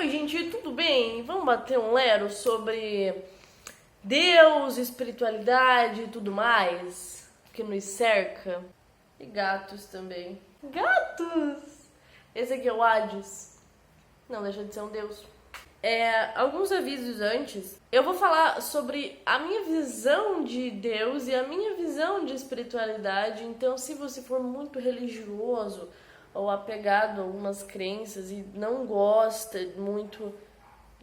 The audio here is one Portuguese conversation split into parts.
Oi, gente, tudo bem? Vamos bater um lero sobre Deus, espiritualidade e tudo mais que nos cerca? E gatos também. Gatos! Esse aqui é o Hades. Não deixa de ser um deus. Alguns avisos antes. Eu vou falar sobre a minha visão de Deus e a minha visão de espiritualidade. Então, se você for muito religioso ou apegado a algumas crenças e não gosta muito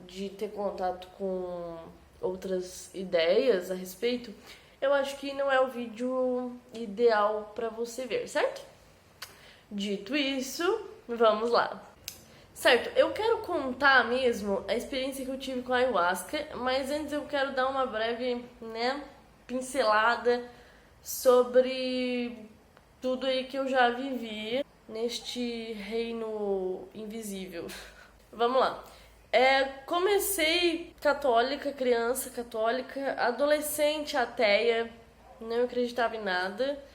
de ter contato com outras ideias a respeito, eu acho que não é o vídeo ideal para você ver, certo? Dito isso, vamos lá. Certo, eu quero contar mesmo a experiência que eu tive com a ayahuasca, mas antes eu quero dar uma breve, pincelada sobre tudo aí que eu já vivi neste reino invisível. Vamos lá. Comecei católica, criança católica, adolescente ateia, não acreditava em nada.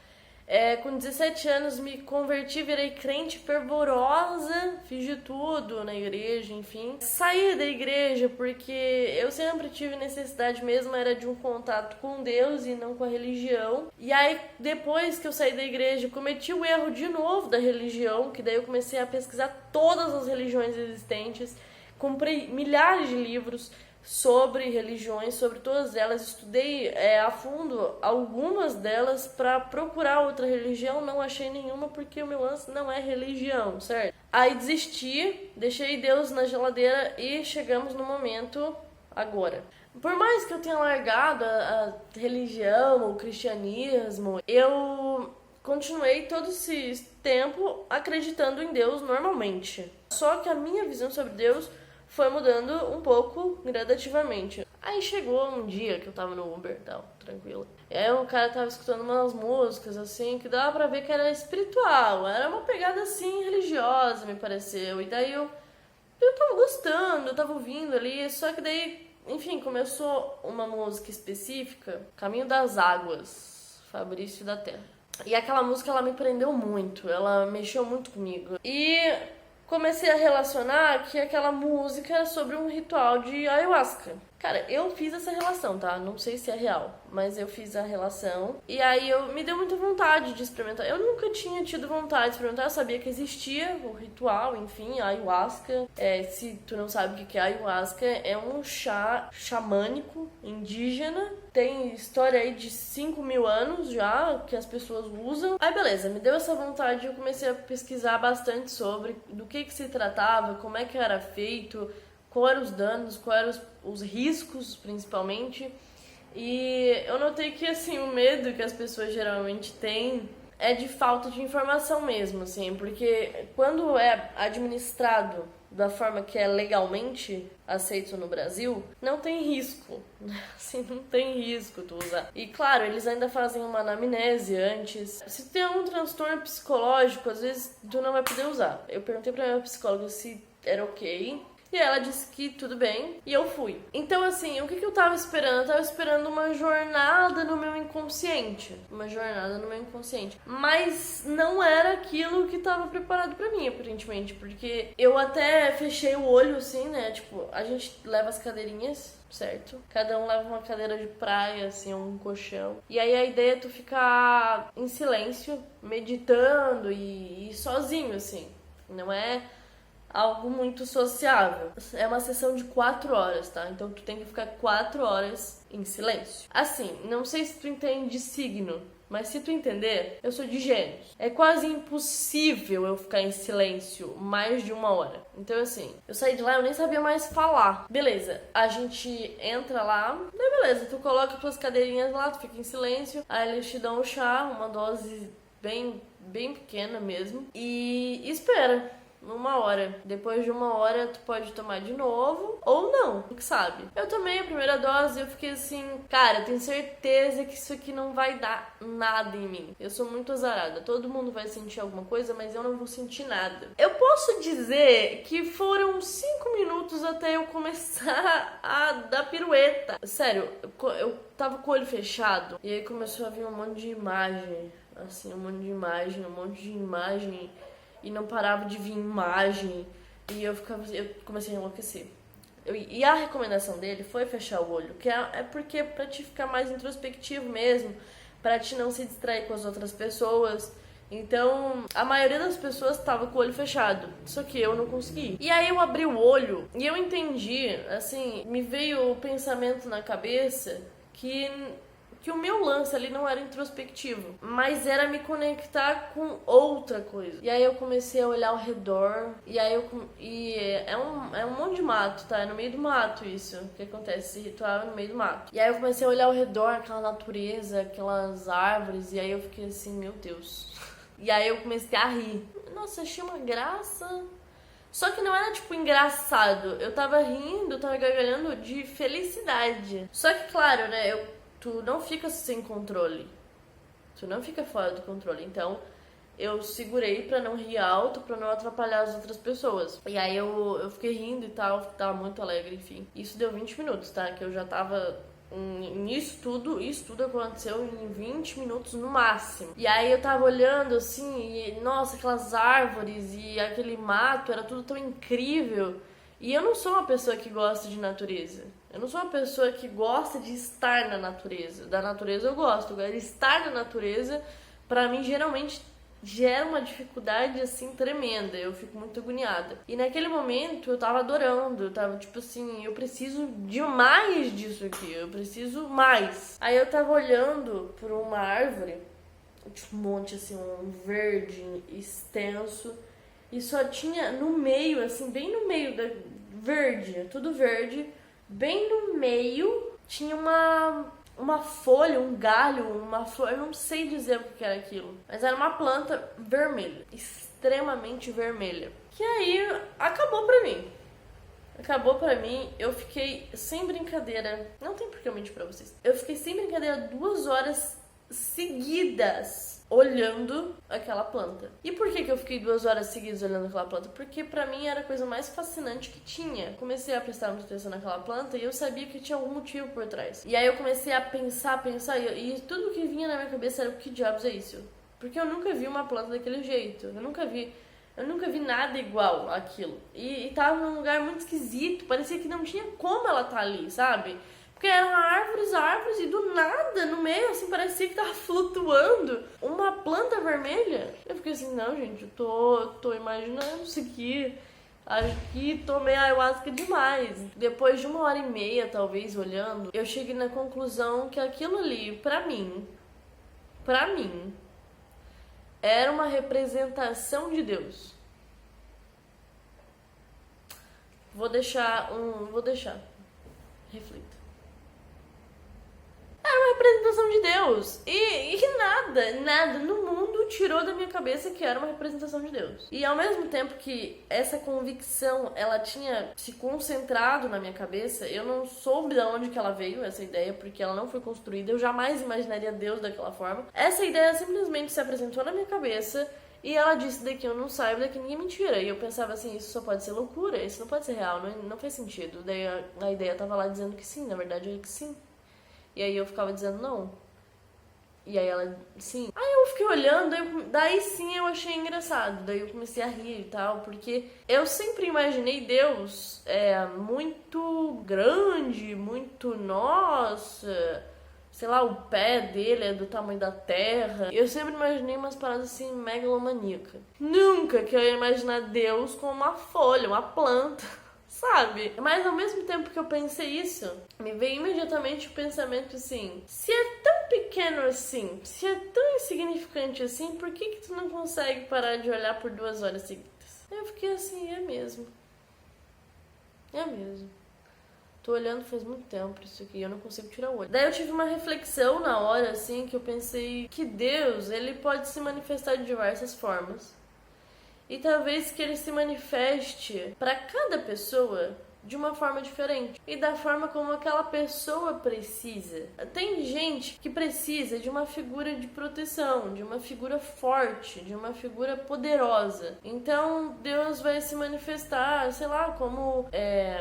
Com 17 anos me converti, virei crente fervorosa, fiz de tudo na igreja, enfim. Saí da igreja porque eu sempre tive necessidade mesmo, era de um contato com Deus e não com a religião. E aí, depois que eu saí da igreja, cometi o erro de novo da religião, que daí eu comecei a pesquisar todas as religiões existentes, comprei milhares de livros sobre religiões, sobre todas elas, estudei a fundo algumas delas para procurar outra religião, não achei nenhuma porque o meu lance não é religião, certo? Aí desisti, deixei Deus na geladeira e chegamos no momento agora. Por mais que eu tenha largado a religião, o cristianismo, eu continuei todo esse tempo acreditando em Deus normalmente. Só que a minha visão sobre Deus foi mudando um pouco, gradativamente. Aí chegou um dia que eu tava no Uber e tal, tranquilo. E aí um cara tava escutando umas músicas, assim, que dava pra ver que era espiritual. Era uma pegada, assim, religiosa, me pareceu. E daí eu tava gostando, eu tava ouvindo ali. Só que daí, enfim, começou uma música específica, Caminho das Águas, Fabrício da Terra. E aquela música, ela me prendeu muito, ela mexeu muito comigo. E comecei a relacionar que aquela música era sobre um ritual de ayahuasca. Cara, eu fiz essa relação, tá? Não sei se é real, mas eu fiz a relação. E aí me deu muita vontade de experimentar. Eu nunca tinha tido vontade de experimentar, eu sabia que existia o ritual, enfim, a ayahuasca. Se tu não sabe o que é ayahuasca, é um chá xamânico indígena. Tem história aí de 5.000 anos já que as pessoas usam. Aí beleza, me deu essa vontade e eu comecei a pesquisar bastante sobre do que se tratava, como é que era feito, quais eram os danos, quais eram os riscos, principalmente. E eu notei que, assim, o medo que as pessoas geralmente têm é de falta de informação mesmo, assim, porque quando é administrado da forma que é legalmente aceito no Brasil, não tem risco, assim, não tem risco tu usar. E claro, eles ainda fazem uma anamnese antes. Se tem algum transtorno psicológico, às vezes tu não vai poder usar. Eu perguntei pra minha psicóloga se era ok, e ela disse que tudo bem, e eu fui. Então, assim, o que eu tava esperando? Eu tava esperando uma jornada no meu inconsciente. Uma jornada no meu inconsciente. Mas não era aquilo que tava preparado pra mim, aparentemente. Porque eu até fechei o olho, assim, né? Tipo, a gente leva as cadeirinhas, certo? Cada um leva uma cadeira de praia, assim, um colchão. E aí a ideia é tu ficar em silêncio, meditando e sozinho, assim. Não é algo muito sociável. É uma sessão de 4 horas, tá? Então tu tem que ficar 4 horas em silêncio. Assim, não sei se tu entende de signo, mas se tu entender, eu sou de Gêmeos. É quase impossível eu ficar em silêncio mais de 1 hora. Então, assim, eu saí de lá, eu nem sabia mais falar. Beleza, a gente entra lá, daí beleza, tu coloca tuas cadeirinhas lá, tu fica em silêncio, aí eles te dão um chá, uma dose bem pequena mesmo, e espera 1 hora. Depois de 1 hora, tu pode tomar de novo ou não, tu que sabe. Eu tomei a primeira dose e eu fiquei assim, cara, eu tenho certeza que isso aqui não vai dar nada em mim. Eu sou muito azarada. Todo mundo vai sentir alguma coisa, mas eu não vou sentir nada. Eu posso dizer que foram 5 minutos até eu começar a dar pirueta. Sério, eu tava com o olho fechado e aí começou a vir um monte de imagem. Assim, um monte de imagem. E não parava de vir imagem E eu comecei a enlouquecer. E a recomendação dele foi fechar o olho, que é porque pra te ficar mais introspectivo mesmo, pra te não se distrair com as outras pessoas. Então, a maioria das pessoas tava com o olho fechado, só que eu não consegui. E aí eu abri o olho e eu entendi, assim, me veio o pensamento na cabeça que o meu lance ali não era introspectivo, mas era me conectar com outra coisa. E aí eu comecei a olhar ao redor, e aí é um monte de mato, tá? É no meio do mato isso que acontece, esse ritual é no meio do mato. E aí eu comecei a olhar ao redor, aquela natureza, aquelas árvores, e aí eu fiquei assim, meu Deus. E aí eu comecei a rir. Nossa, achei uma graça. Só que não era, tipo, engraçado. Eu tava rindo, eu tava gargalhando de felicidade. Só que, claro, né, tu não fica sem controle. Tu não fica fora do controle. Então, eu segurei pra não rir alto, pra não atrapalhar as outras pessoas. E aí eu fiquei rindo e tal, tava muito alegre, enfim. Isso deu 20 minutos, tá? Que eu já tava... Isso tudo aconteceu em 20 minutos no máximo. E aí eu tava olhando assim, e nossa, aquelas árvores e aquele mato, era tudo tão incrível. E eu não sou uma pessoa que gosta de natureza. Eu não sou uma pessoa que gosta de estar na natureza. Da natureza eu gosto, agora estar na natureza, pra mim, geralmente gera uma dificuldade, assim, tremenda. Eu fico muito agoniada. E naquele momento eu tava adorando. Eu tava, tipo assim, eu preciso de mais disso aqui. Eu preciso mais. Aí eu tava olhando por uma árvore, tipo, um monte, assim, um verde extenso. E só tinha no meio, assim, bem no meio da verde, tudo verde. Bem no meio tinha uma folha, um galho, uma flor, eu não sei dizer o que era aquilo, mas era uma planta vermelha, extremamente vermelha. Que aí acabou pra mim, eu fiquei sem brincadeira, não tem por que eu mentir pra vocês, eu fiquei sem brincadeira 2 horas seguidas olhando aquela planta. E por que eu fiquei 2 horas seguidas olhando aquela planta? Porque pra mim era a coisa mais fascinante que tinha. Comecei a prestar muita atenção naquela planta e eu sabia que tinha algum motivo por trás. E aí eu comecei a pensar, e tudo que vinha na minha cabeça era: o que diabos é isso? Porque eu nunca vi uma planta daquele jeito. Eu nunca vi nada igual àquilo. E tava num lugar muito esquisito, parecia que não tinha como ela tá ali, sabe? Porque eram árvores, e do nada, no meio, assim, parecia que tava flutuando uma planta vermelha. Eu fiquei assim, não, gente, eu tô imaginando isso aqui. Acho que tomei ayahuasca demais. Depois de 1h30, talvez, olhando, eu cheguei na conclusão que aquilo ali, pra mim, era uma representação de Deus. Vou deixar. Reflita. Era uma representação de Deus. E nada no mundo tirou da minha cabeça que era uma representação de Deus. E ao mesmo tempo que essa convicção, ela tinha se concentrado na minha cabeça, eu não soube de onde que ela veio, essa ideia, porque ela não foi construída. Eu jamais imaginaria Deus daquela forma. Essa ideia simplesmente se apresentou na minha cabeça e ela disse: daqui eu não saio, daqui ninguém é mentira. E eu pensava assim, isso só pode ser loucura, isso não pode ser real, não faz sentido. Daí a ideia tava lá dizendo que sim, na verdade é que sim. E aí eu ficava dizendo não. E aí ela, sim. Aí eu fiquei olhando, daí sim eu achei engraçado. Daí eu comecei a rir e tal, porque eu sempre imaginei Deus muito grande, muito, nossa, sei lá, o pé dele é do tamanho da terra. Eu sempre imaginei umas paradas assim, megalomaníacas. Nunca que eu ia imaginar Deus com uma folha, uma planta, sabe? Mas ao mesmo tempo que eu pensei isso, me veio imediatamente o pensamento assim: se é tão pequeno assim, se é tão insignificante assim, por que tu não consegue parar de olhar por 2 horas seguidas? Eu fiquei assim, é mesmo. Tô olhando faz muito tempo isso aqui, eu não consigo tirar o olho. Daí eu tive uma reflexão na hora, assim, que eu pensei que Deus, ele pode se manifestar de diversas formas. E talvez que ele se manifeste para cada pessoa de uma forma diferente e da forma como aquela pessoa precisa. Tem gente que precisa de uma figura de proteção, de uma figura forte, de uma figura poderosa. Então Deus vai se manifestar, sei lá, como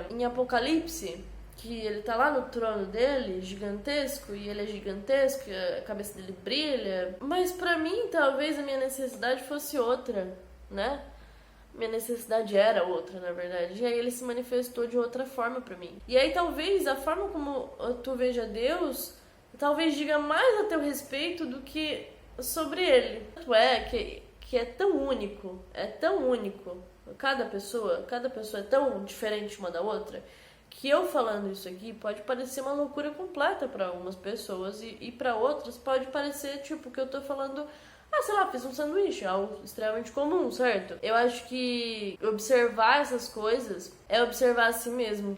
em Apocalipse, que ele tá lá no trono dele, gigantesco, e ele é gigantesco, e a cabeça dele brilha. Mas pra mim, talvez a minha necessidade fosse outra, né? Minha necessidade era outra, na verdade. E aí ele se manifestou de outra forma pra mim. E aí talvez a forma como tu veja Deus, talvez diga mais a teu respeito do que sobre ele. Tanto é que é tão único, Cada pessoa é tão diferente uma da outra, que eu falando isso aqui pode parecer uma loucura completa pra algumas pessoas e para outras pode parecer tipo que eu tô falando, sei lá, fiz um sanduíche, algo extremamente comum, certo? Eu acho que observar essas coisas é observar a si mesmo.